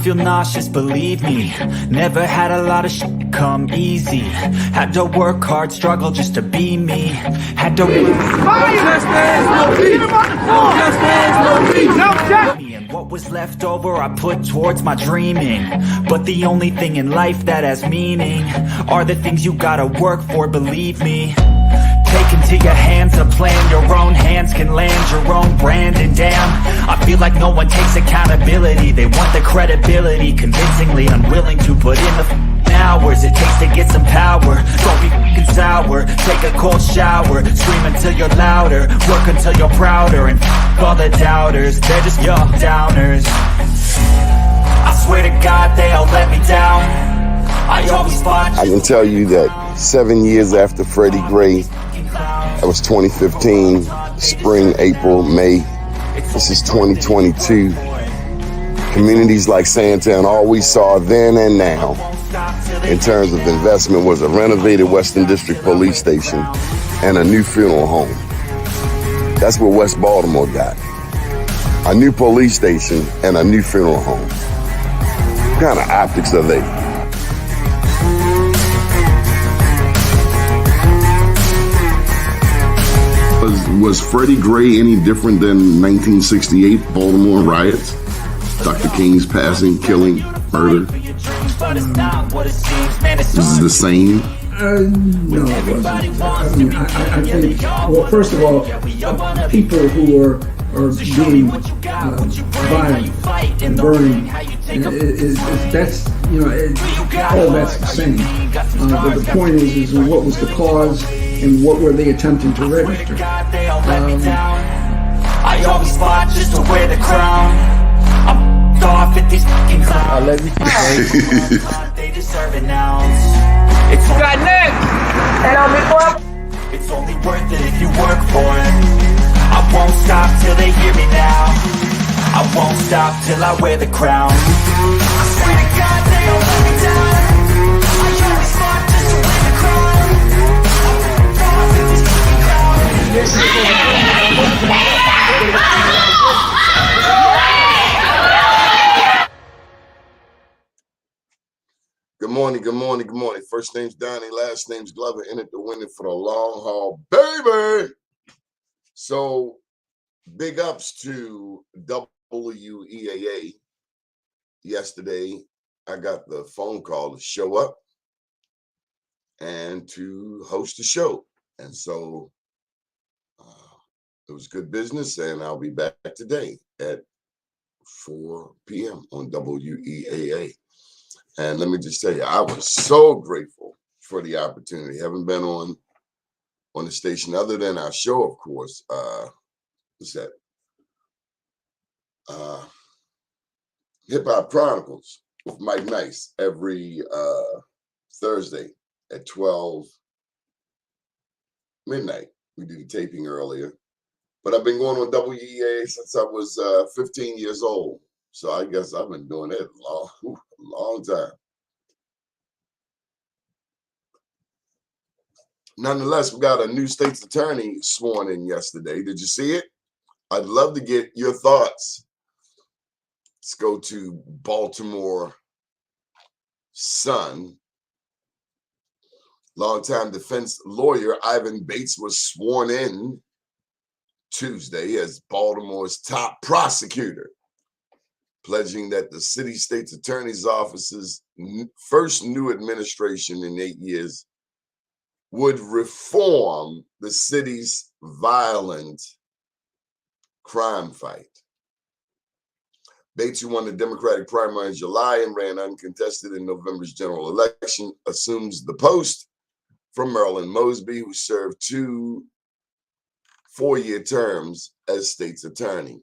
feel nauseous, believe me. Never had a lot of shit come easy. Had to work hard, struggle just to be me. Had to work and what was left over I put towards my dreaming. But the only thing in life that has meaning are the things you gotta work for, believe me. Take into your hands a plan, your own hands can land your own brand. And damn, I feel like no one takes accountability. They want the credibility, convincingly unwilling to put in the hours it takes to get some power. Don't be f***ing sour, take a cold shower. Scream until you're louder, work until you're prouder. And f*** all the doubters, they're just young downers. I swear to God they all let me down. I always fought. I can tell you that 7 years after Freddie Gray, that was 2015, spring, April, May. This is 2022. Communities like Sandtown, all we saw then and now in terms of investment was a renovated Western District Police Station and a new funeral home. That's what West Baltimore got. A new police station and a new funeral home. What kind of optics are they? Was Freddie Gray any different than 1968 Baltimore riots? Dr. King's passing, killing, murder? This is the same? No, it wasn't. I mean, I think, well, first of all, people who are being violent and burning, that's, all that's the same. But the point is what was the cause and what were they attempting to register? I always fought just to wear the crown. I'm off at these fucking clowns. They deserve an ounce. It's got next. And I'll be up. It's only worth it if you work for it. I won't stop till they hear me now. I won't stop till I wear the crown. I swear to God they don't let me down. I always fought just to wear the crown. Good morning, good morning, good morning. First name's Doni, last name's Glover, in it to win it for the long haul, baby. So, big ups to WEAA. Yesterday, I got the phone call to show up and to host the show. And so, it was good business, and I'll be back today at 4 p.m. on WEAA. And let me just tell you, I was so grateful for the opportunity. Haven't been on the station other than our show, of course. What's that? Hip Hop Chronicles with Mike Nice every Thursday at 12 midnight. We did a taping earlier. But I've been going on WEA since I was 15 years old. So I guess I've been doing it a long time. Nonetheless, we got a new state's attorney sworn in yesterday. Did you see it? I'd love to get your thoughts. Let's go to Baltimore Sun. Longtime defense lawyer Ivan Bates was sworn in Tuesday as Baltimore's top prosecutor, pledging that the city state's attorney's office's first new administration in 8 years would reform the city's violent crime fight. Bates, who won the Democratic primary in July and ran uncontested in November's general election, assumes the post from Marilyn Mosby, who served 2 4-year terms as state's attorney.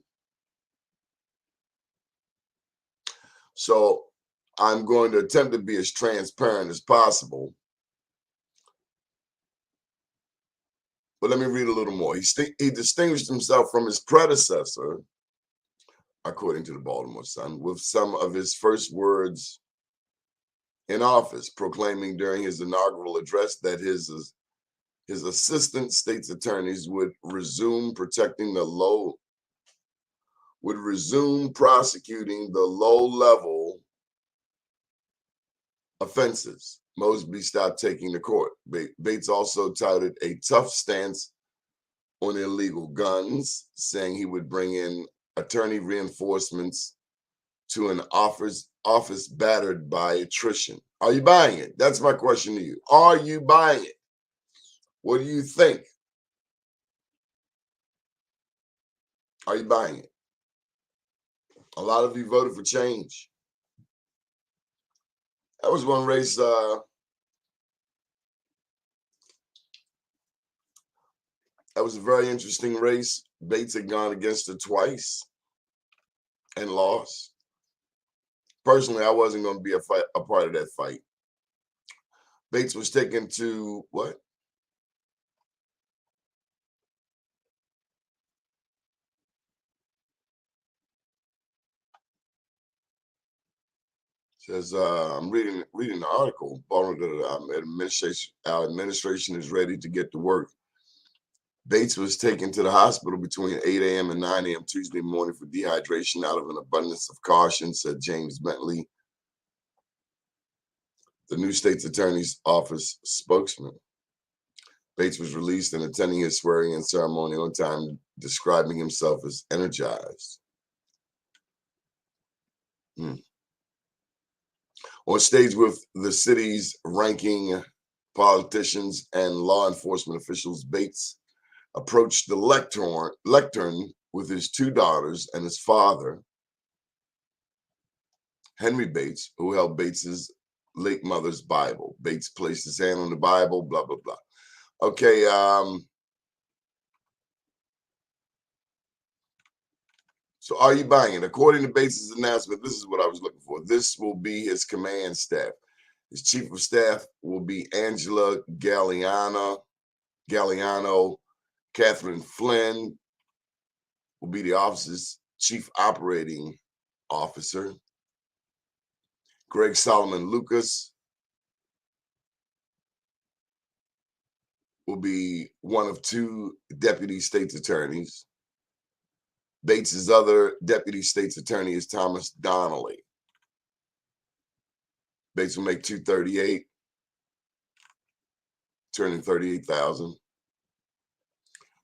So I'm going to attempt to be as transparent as possible. But let me read a little more. He distinguished himself from his predecessor, according to the Baltimore Sun, with some of his first words in office, proclaiming during his inaugural address that his assistant state's attorneys would resume prosecuting the low-level offenses. Mosby stopped taking the court. Bates also touted a tough stance on illegal guns, saying he would bring in attorney reinforcements to an office battered by attrition. Are you buying it? That's my question to you. Are you buying it? What do you think? Are you buying it? A lot of you voted for change. That was one race. That was a very interesting race. Bates had gone against it twice and lost. Personally, I wasn't going to be a part of that fight. Bates was taken to what? Says I'm reading the article. Our administration is ready to get to work. Bates was taken to the hospital between 8 a.m. and 9 a.m. Tuesday morning for dehydration out of an abundance of caution, said James Bentley, the new state's attorney's office spokesman. Bates was released and attending his swearing-in ceremony on time, describing himself as energized. On stage with the city's ranking politicians and law enforcement officials, Bates approached the lectern with his two daughters and his father, Henry Bates, who held Bates's late mother's Bible. Bates placed his hand on the Bible, blah, blah, blah. Okay, so are you buying it? According to Bates's announcement, this is what I was looking for. This will be his command staff. His chief of staff will be Angela Galliano. Catherine Flynn will be the office's chief operating officer. Greg Solomon Lucas will be one of two deputy state's attorneys. Bates's other deputy state's attorney is Thomas Donnelly. Bates will make $238,000, turning $38,000.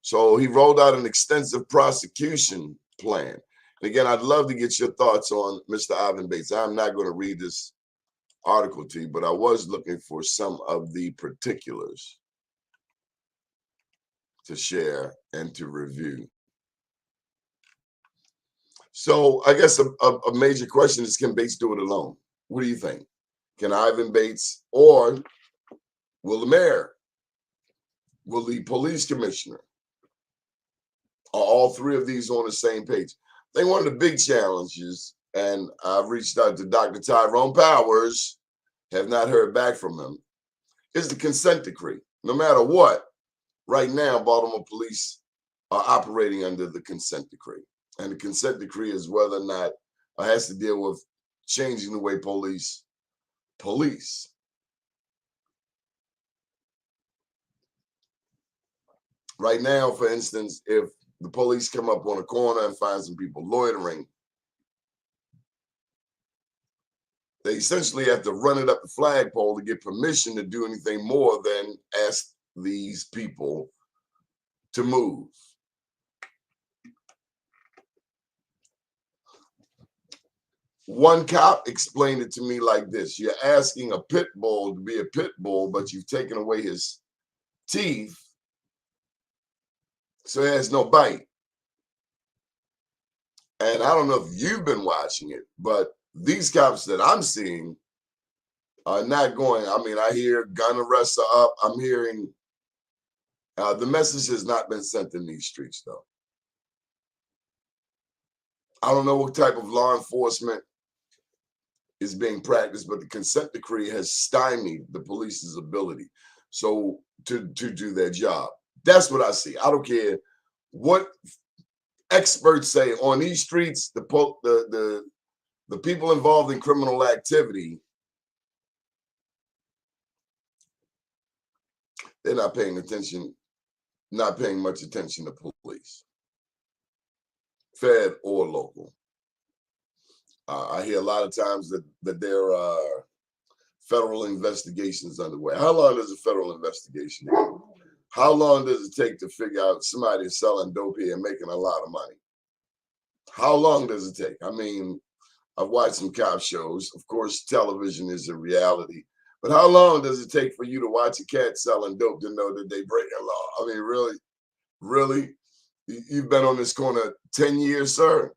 So he rolled out an extensive prosecution plan. And again, I'd love to get your thoughts on Mr. Ivan Bates. I'm not going to read this article to you, but I was looking for some of the particulars to share and to review. So I guess a major question is, can Bates do it alone? What do you think? Can Ivan Bates, or will the mayor, will the police commissioner, are all three of these on the same page? I think one of the big challenges, and I've reached out to Dr. Tyrone Powers, have not heard back from him, is the consent decree. No matter what, right now, Baltimore police are operating under the consent decree. And the consent decree is whether or not it has to deal with changing the way police. Right now, for instance, if the police come up on a corner and find some people loitering, they essentially have to run it up the flagpole to get permission to do anything more than ask these people to move. One cop explained it to me like this: you're asking a pit bull to be a pit bull, but you've taken away his teeth, so he has no bite. And I don't know if you've been watching it, but these cops that I'm seeing are not going. I mean, I hear gun arrests are up. I'm hearing the message has not been sent in these streets, though. I don't know what type of law enforcement is being practiced, but the consent decree has stymied the police's ability to do their job. That's what I see. I don't care what experts say on these streets. The people involved in criminal activity, they're not paying much attention to police, fed or local. I hear a lot of times that they're federal investigation is underway. How long does a federal investigation take? How long does it take to figure out somebody is selling dope here and making a lot of money? How long does it take? I mean, I've watched some cop shows. Of course, television is a reality. But how long does it take for you to watch a cat selling dope to know that they break a law? I mean, really? Really? You've been on this corner 10 years, sir?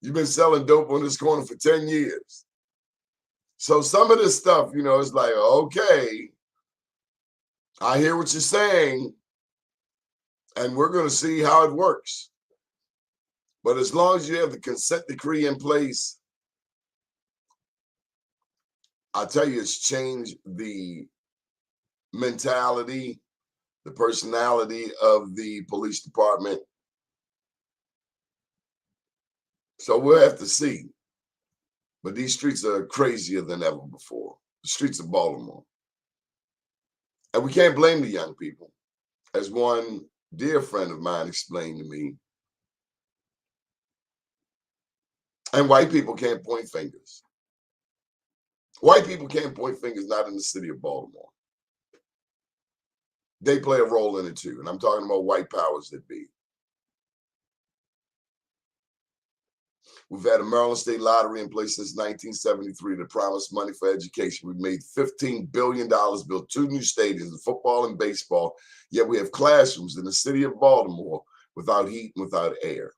You've been selling dope on this corner for 10 years. So some of this stuff, you know, it's like, okay, I hear what you're saying, and we're going to see how it works. But as long as you have the consent decree in place, I tell you, it's changed the mentality, the personality of the police department. So we'll have to see. But these streets are crazier than ever before. The streets of Baltimore. And we can't blame the young people. As one dear friend of mine explained to me, and white people can't point fingers. White people can't point fingers, not in the city of Baltimore. They play a role in it too. And I'm talking about white powers that be. We've had a Maryland State Lottery in place since 1973 that promised money for education. We've made $15 billion, built 2 new stadiums, football and baseball. Yet we have classrooms in the city of Baltimore without heat and without air.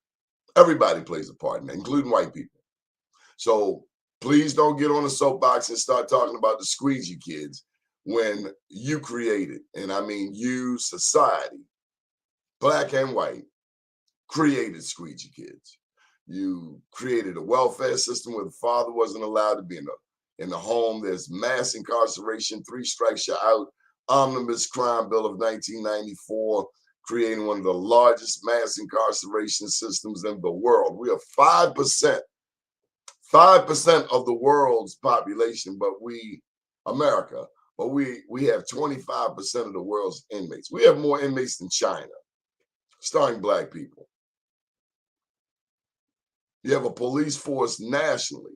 Everybody plays a part in that, including white people. So please don't get on a soapbox and start talking about the squeegee kids when you created, and I mean you, society, black and white, created squeegee kids. You created a welfare system where the father wasn't allowed to be in the home. There's mass incarceration, 3 strikes you're out, omnibus crime bill of 1994, creating one of the largest mass incarceration systems in the world. We are 5% of the world's population, but we have 25% of the world's inmates. We have more inmates than China, starring black people. You have a police force nationally,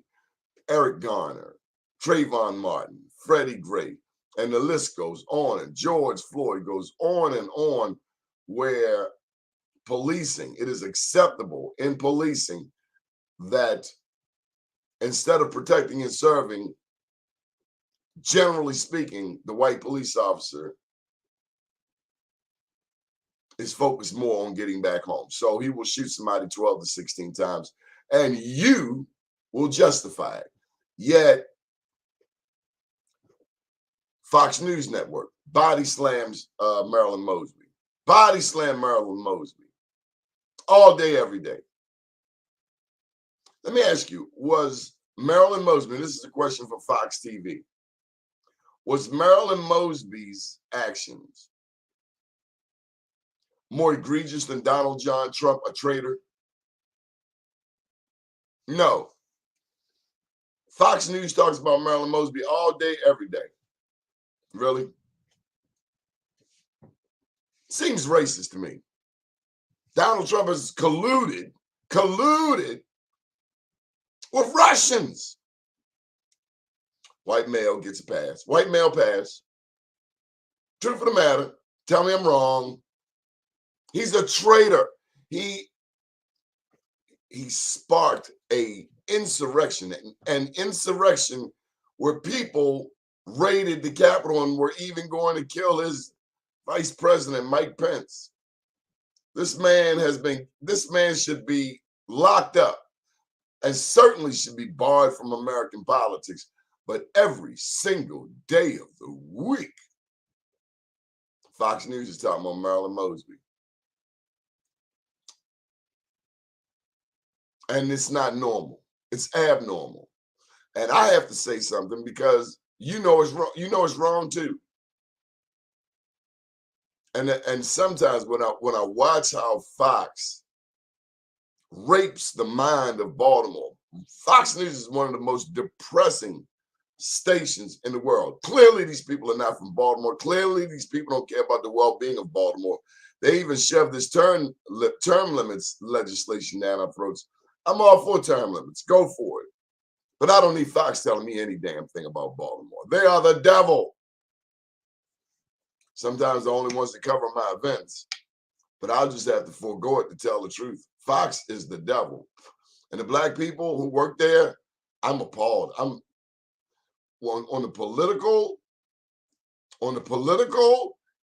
Eric Garner, Trayvon Martin, Freddie Gray, and the list goes on, and George Floyd goes on, where policing, it is acceptable in policing that instead of protecting and serving, generally speaking, the white police officer is focused more on getting back home. So he will shoot somebody 12 to 16 times, and you will justify it. Yet, Fox News Network body slams Marilyn Mosby. Body slam Marilyn Mosby. All day, every day. Let me ask you, was Marilyn Mosby, this is a question for Fox TV, was Marilyn Mosby's actions more egregious than Donald John Trump, a traitor? No. Fox News talks about Marilyn Mosby all day, every day. Really? Seems racist to me. Donald Trump has colluded with Russians. White male gets a pass. White male pass. Truth of the matter, tell me I'm wrong. He's a traitor. He sparked an insurrection where people raided the Capitol and were even going to kill his vice president, Mike Pence. This man should be locked up and certainly should be barred from American politics. But every single day of the week, Fox News is talking about Marilyn Mosby. And it's not normal. It's abnormal. And I have to say something because you know it's wrong. You know it's wrong too. And sometimes when I watch how Fox rapes the mind of Baltimore, Fox News is one of the most depressing stations in the world. Clearly, these people are not from Baltimore. Clearly, these people don't care about the well-being of Baltimore. They even shoved this term limits legislation down our throats. I'm all for term limits. Go for it. But I don't need Fox telling me any damn thing about Baltimore. They are the devil. Sometimes the only ones that cover my events, but I'll just have to forego it to tell the truth. Fox is the devil. And the black people who work there, I'm appalled. I'm on the political,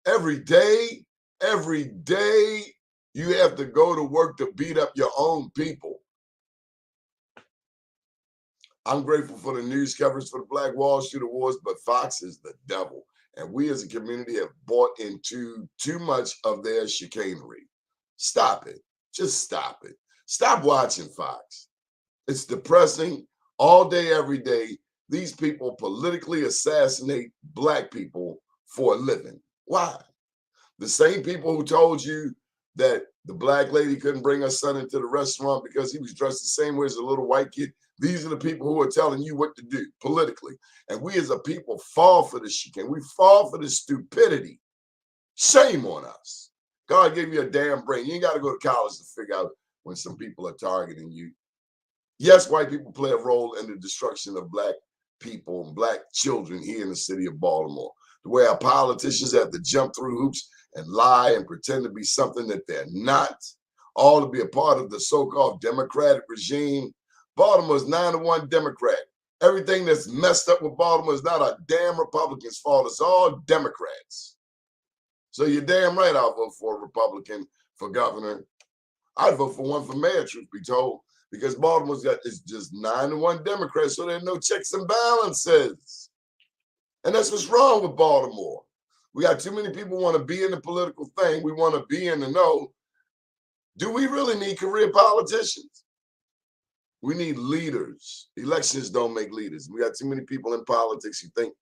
every day, you have to go to work to beat up your own people. I'm grateful for the news coverage for the Black Wall Street Awards, but Fox is the devil. And we as a community have bought into too much of their chicanery. Stop it. Just stop it. Stop watching Fox. It's depressing all day, every day. These people politically assassinate black people for a living. Why? The same people who told you that the black lady couldn't bring her son into the restaurant because he was dressed the same way as a little white kid. These are the people who are telling you what to do politically. And we as a people fall for this chicane. We fall for this stupidity. Shame on us. God gave you a damn brain. You ain't got to go to college to figure out when some people are targeting you. Yes, white people play a role in the destruction of black people and black children here in the city of Baltimore. The way our politicians have to jump through hoops and lie and pretend to be something that they're not, all to be a part of the so-called Democratic regime. Baltimore's 9-1 Democrat. Everything that's messed up with Baltimore is not a damn Republican's fault. It's all Democrats. So you're damn right I'll vote for a Republican for governor. I'd vote for one for mayor, truth be told, because Baltimore's got it's just 9-1 Democrats, so there are no checks and balances. And that's what's wrong with Baltimore. We got too many people want to be in the political thing. We want to be in the know. Do we really need career politicians? We need leaders. Elections don't make leaders. We got too many people in politics who think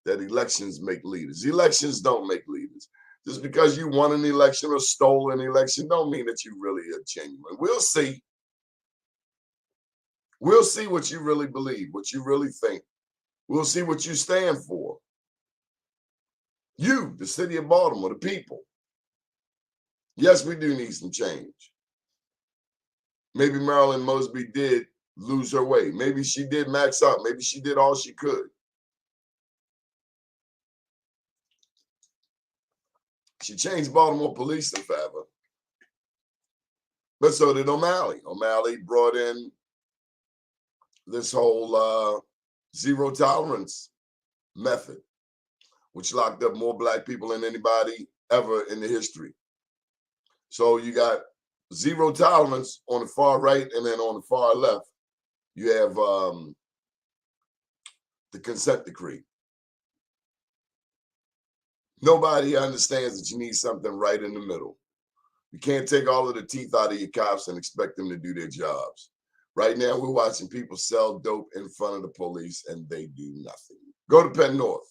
that elections make leaders. Elections don't make leaders. Just because you won an election or stole an election don't mean that you really are genuine. We'll see. We'll see what you really believe, what you really think. We'll see what you stand for. You, the city of Baltimore, the people. Yes, we do need some change. Maybe Marilyn Mosby did lose her way. Maybe she did max out. Maybe she did all she could. She changed Baltimore policing forever. But so did O'Malley. O'Malley brought in this whole zero tolerance method, which locked up more black people than anybody ever in the history. So you got zero tolerance on the far right, and then on the far left, you have the consent decree. Nobody understands that you need something right in the middle. You can't take all of the teeth out of your cops and expect them to do their jobs. Right now, we're watching people sell dope in front of the police, and they do nothing. Go to Penn North.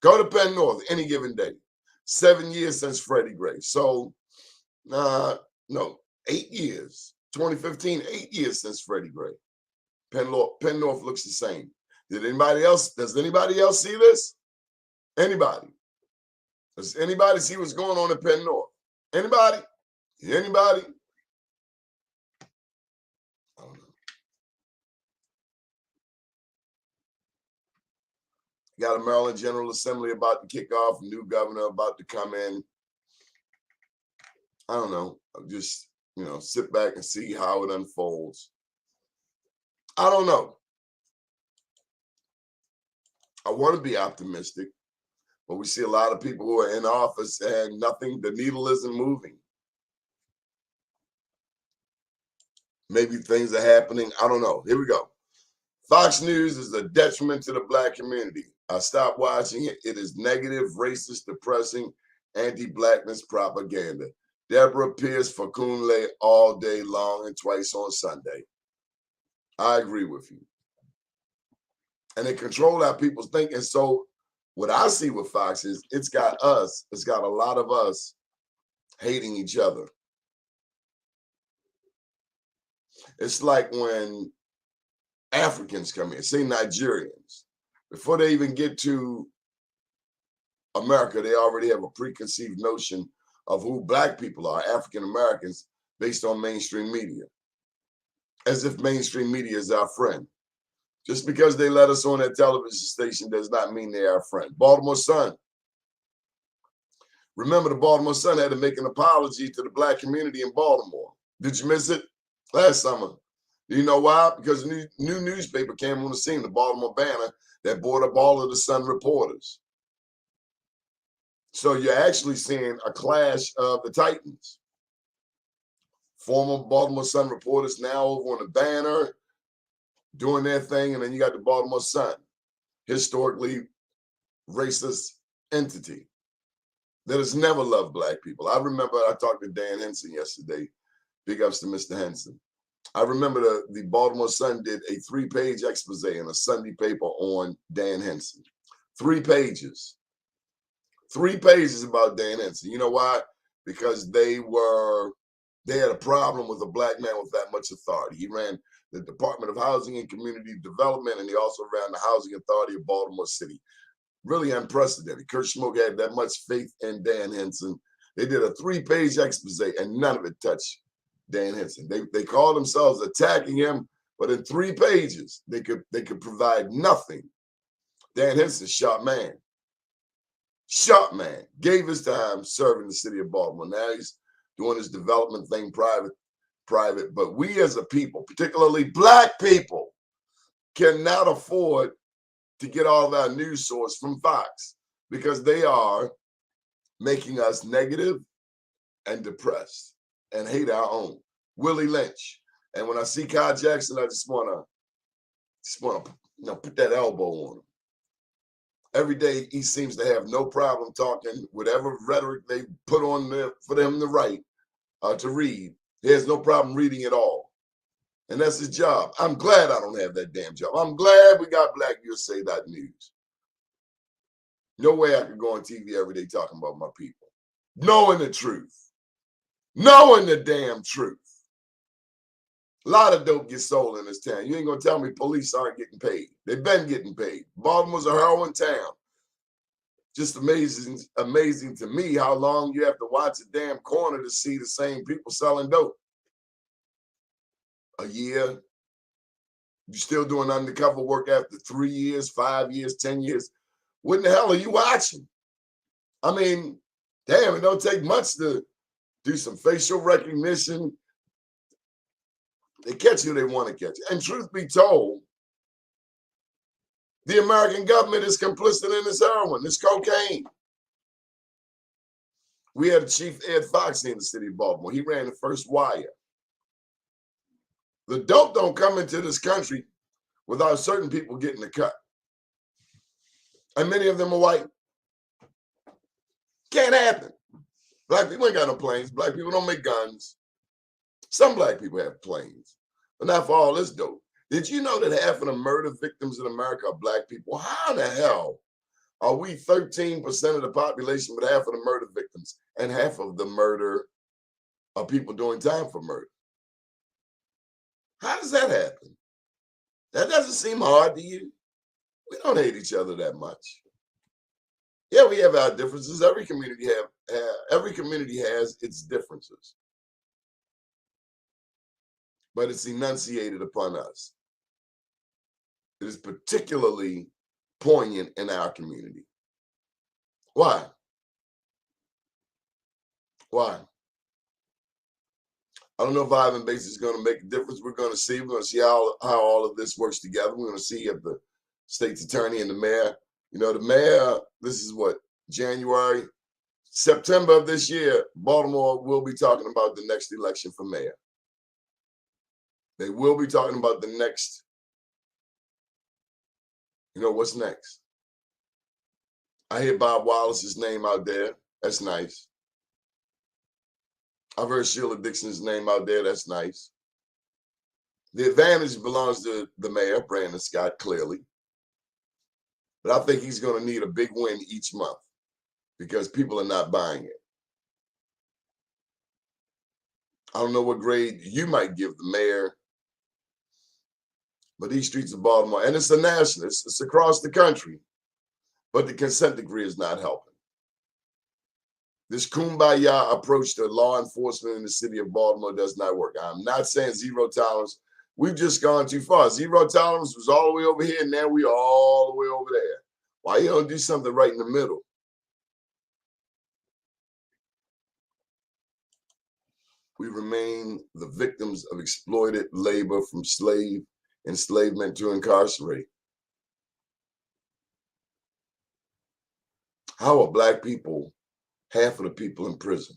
Go to Penn North any given day. 7 years since Freddie Gray. So, no, 8 years. 2015, 8 years since Freddie Gray. Penn North looks the same. Does anybody else see this? Anybody? Does anybody see what's going on in Penn North? Anybody? Anybody? I don't know. Got a Maryland General Assembly about to kick off, new governor about to come in. I don't know. I'll just, sit back and see how it unfolds. I don't know. I want to be optimistic, but we see a lot of people who are in office and nothing, the needle isn't moving. Maybe things are happening. I don't know. Here we go. Fox News is a detriment to the black community. I stopped watching it. It is negative, racist, depressing, anti-blackness propaganda. Deborah Pierce for Kunle all day long and twice on Sunday. I agree with you. And they control how people's thinking. So what I see with Fox is it's got a lot of us hating each other. It's like when Africans come in, say Nigerians, before they even get to America, they already have a preconceived notion of who black people are, African Americans, based on mainstream media, as if mainstream media is our friend. Just because they let us on that television station does not mean they're our friend. Baltimore Sun. Remember, the Baltimore Sun had to make an apology to the black community in Baltimore. Did you miss it? Last summer. Do you know why? Because a new newspaper came on the scene, the Baltimore Banner, that bought up all of the Sun reporters. So you're actually seeing a clash of the Titans. Former Baltimore Sun reporters now over on the Banner doing their thing, and then you got the Baltimore Sun, historically racist entity that has never loved black people. I remember I talked to Dan Henson yesterday. Big ups to Mr. Henson. I remember the Baltimore Sun did a 3-page expose in a Sunday paper on Dan Henson. 3 pages. 3 pages about Dan Henson. You know why? Because they had a problem with a black man with that much authority. He ran the Department of Housing and Community Development, and he also ran the Housing Authority of Baltimore City. Really unprecedented. Kurt Schmoke had that much faith in Dan Henson. They did a 3-page expose, and none of it touched Dan Henson. They called themselves attacking him, but in 3 pages, they could provide nothing. Dan Henson, sharp man. Sharp man. Gave his time serving the city of Baltimore. Now he's doing his development thing private. But we as a people, particularly black people, cannot afford to get all of our news source from Fox because they are making us negative and depressed and hate our own. Willie Lynch. And when I see Kyle Jackson, I just wanna put that elbow on him. Every day he seems to have no problem talking whatever rhetoric they put on there for them to write, to read. He has no problem reading it all. And that's his job. I'm glad I don't have that damn job. I'm glad we got BlackUSA.News. No way I could go on TV every day talking about my people. Knowing the truth. Knowing the damn truth. A lot of dope gets sold in this town. You ain't gonna tell me police aren't getting paid. They've been getting paid. Baltimore's a heroin town. Just amazing to me how long you have to watch a damn corner to see the same people selling dope. A year. You're still doing undercover work after 3 years, 5 years, 10 years. What in the hell are you watching? I mean, damn, it don't take much to do some facial recognition. They catch you, they want to catch you. And truth be told, the American government is complicit in this heroin, this cocaine. We had Chief Ed Fox in the city of Baltimore. He ran the first wire. The dope don't come into this country without certain people getting the cut. And many of them are white. Can't happen. Black people ain't got no planes. Black people don't make guns. Some black people have planes, but not for all this dope. Did you know that half of the murder victims in America are black people? How the hell are we 13% of the population with half of the murder victims and half of the murder are people doing time for murder? How does that happen? That doesn't seem hard to you. We don't hate each other that much. Yeah, we have our differences. Every community has its differences. But it's enunciated upon us. It is particularly poignant in our community. Why? Why? I don't know if Ivan Bates is going to make a difference. We're going to see. We're going to see how all of this works together. We're going to see if the state's attorney and the mayor, the mayor, this is what, January, September of this year, Baltimore will be talking about the next election for mayor. They will be talking about the next, what's next? I hear Bob Wallace's name out there. That's nice. I've heard Sheila Dixon's name out there. That's nice. The advantage belongs to the mayor, Brandon Scott, clearly. But I think he's going to need a big win each month because people are not buying it. I don't know what grade you might give the mayor, but these streets of Baltimore, and it's a nationalist, it's across the country, but the consent decree is not helping. This kumbaya approach to law enforcement in the city of Baltimore does not work. I'm not saying zero tolerance We've just gone too far. Zero tolerance was all the way over here, and now we are all the way over there. Why you don't do something right in the middle? We remain the victims of exploited labor from slave enslavement to incarcerate. How are Black people half of the people in prison?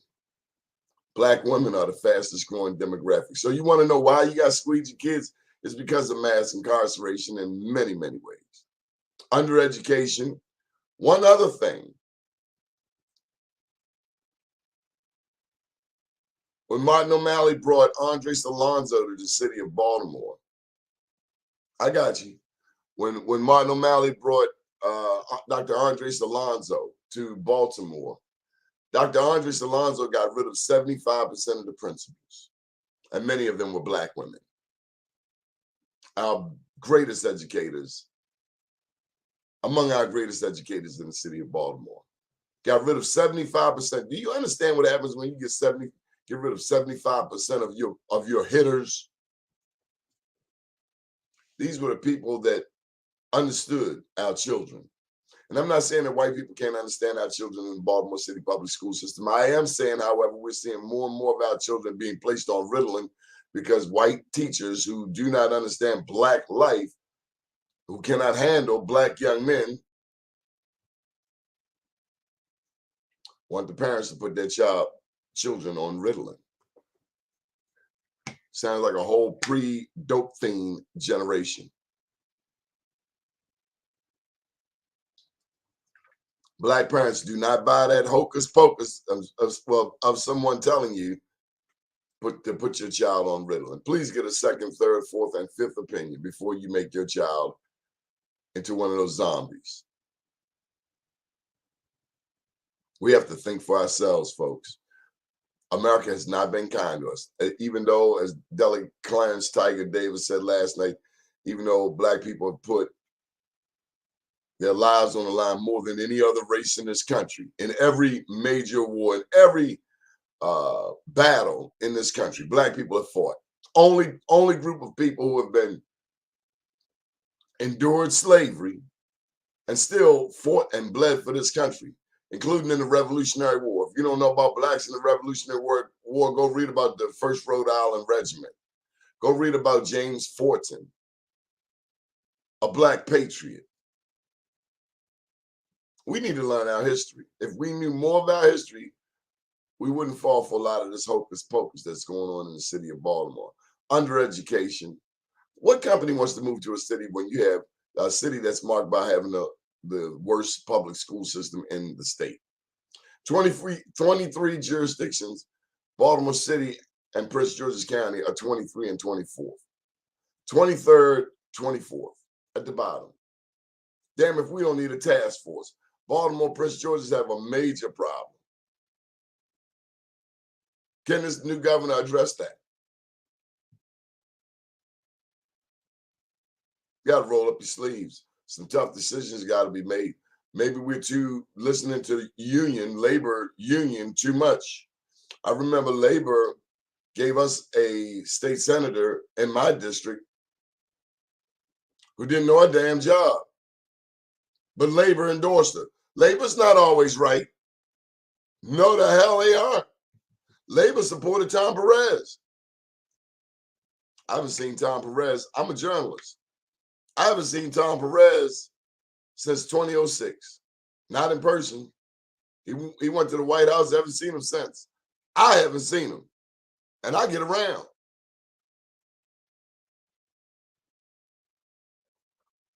Black women are the fastest growing demographic. So you want to know why you got squeegee kids? It's because of mass incarceration in many, many ways. Undereducation. One other thing. When Martin O'Malley brought Andres Alonzo to the city of Baltimore, I got you. When Martin O'Malley brought Dr. Andres Alonzo to Baltimore, Dr. Andres Alonzo got rid of 75% of the principals, and many of them were Black women. Our greatest educators, among our greatest educators in the city of Baltimore, got rid of 75%. Do you understand what happens when you get rid of 75% of your hitters? These were the people that understood our children. And I'm not saying that white people can't understand our children in the Baltimore City public school system. I am saying, however, we're seeing more and more of our children being placed on Ritalin because white teachers who do not understand Black life, who cannot handle Black young men, want the parents to put their children on Ritalin. Sounds like a whole pre-dope fiend generation. Black parents do not buy that hocus pocus of someone telling you to put your child on Ritalin. Please get a second, third, fourth, and fifth opinion before you make your child into one of those zombies. We have to think for ourselves, folks. America has not been kind to us. Even though, as Deli Clarence Tiger Davis said last night, even though Black people have put their lives on the line more than any other race in this country, in every major war, in every battle in this country, Black people have fought. Only group of people who have been endured slavery and still fought and bled for this country, including in the Revolutionary War. If you don't know about Blacks in the Revolutionary War, go read about the 1st Rhode Island Regiment. Go read about James Forten, a Black patriot. We need to learn our history. If we knew more of our history, we wouldn't fall for a lot of this hocus pocus that's going on in the city of Baltimore. Undereducation. What company wants to move to a city when you have a city that's marked by having the worst public school system in the state? 23 jurisdictions, Baltimore City and Prince George's County are 23 and 24th. 23rd, 24th at the bottom. Damn, if we don't need a task force. Baltimore, Prince George's have a major problem. Can this new governor address that? You got to roll up your sleeves. Some tough decisions got to be made. Maybe we're too listening to labor union too much. I remember labor gave us a state senator in my district who didn't know a damn job, but labor endorsed her. Labor's not always right. No, the hell they aren't. Labor supported Tom Perez. I haven't seen Tom Perez. I'm a journalist. I haven't seen Tom Perez since 2006. Not in person. He went to the White House. I haven't seen him since. I haven't seen him. And I get around.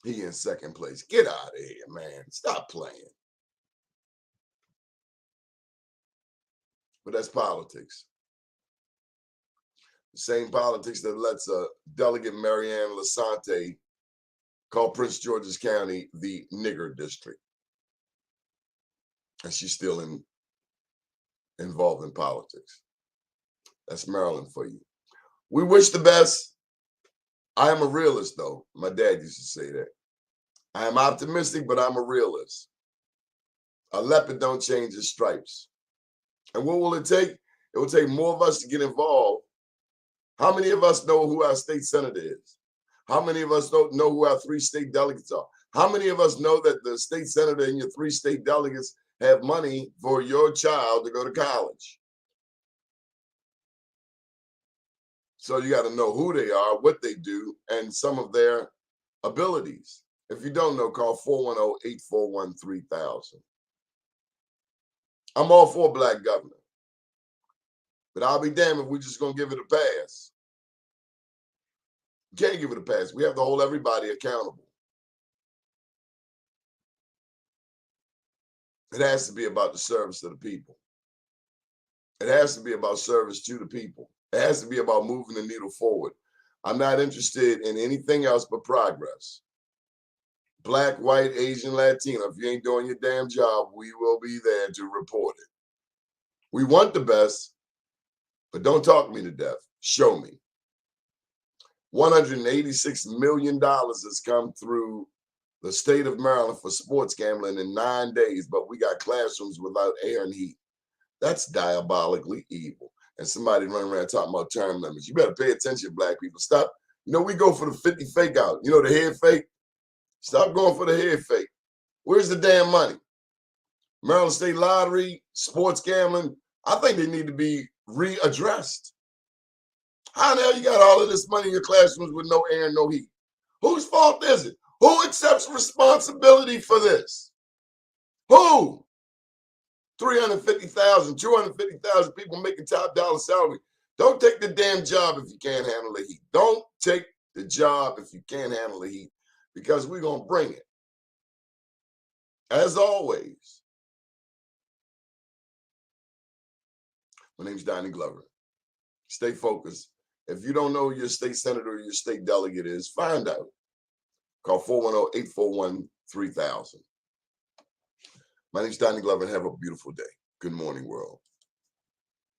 He in second place. Get out of here, man. Stop playing. But that's politics. The same politics that lets Delegate Marianne Lasante call Prince George's County the nigger district. And she's still involved in politics. That's Maryland for you. We wish the best. I am a realist, though. My dad used to say that. I am optimistic, but I'm a realist. A leopard don't change his stripes. And what will it take? It will take more of us to get involved How many of us know who our state senator is? How many of us don't know who our 3 state delegates are? How many of us know that the state senator and your 3 state delegates have money for your child to go to college? So you got to know who they are, what they do, and some of their abilities. If you don't know, call 410-841-3000. I'm all for black governor, but I'll be damned if we're just going to give it a pass. You can't give it a pass. We have to hold everybody accountable. It has to be about the service to the people. It has to be about service to the people. It has to be about moving the needle forward. I'm not interested in anything else but progress. Black, white, Asian, Latino, if you ain't doing your damn job, we will be there to report it. We want the best, but don't talk me to death. Show me. $186 million has come through the state of Maryland for sports gambling in 9 days, but we got classrooms without air and heat. That's diabolically evil. And somebody running around talking about term limits. You better pay attention, black people. Stop. You know, we go for the 50 fake out. You know, the head fake? Stop going for the head fake. Where's the damn money? Maryland State Lottery, sports gambling, I think they need to be readdressed. How the hell you got all of this money in your classrooms with no air and no heat? Whose fault is it? Who accepts responsibility for this? Who? 350,000, 250,000 people making top dollar salary. Don't take the damn job if you can't handle the heat. Don't take the job if you can't handle the heat, because we're going to bring it. As always, my name's Doni Glover. Stay focused. If you don't know who your state senator or your state delegate is, find out. Call 410-841-3000. My name's Doni Glover, and have a beautiful day. Good morning, world.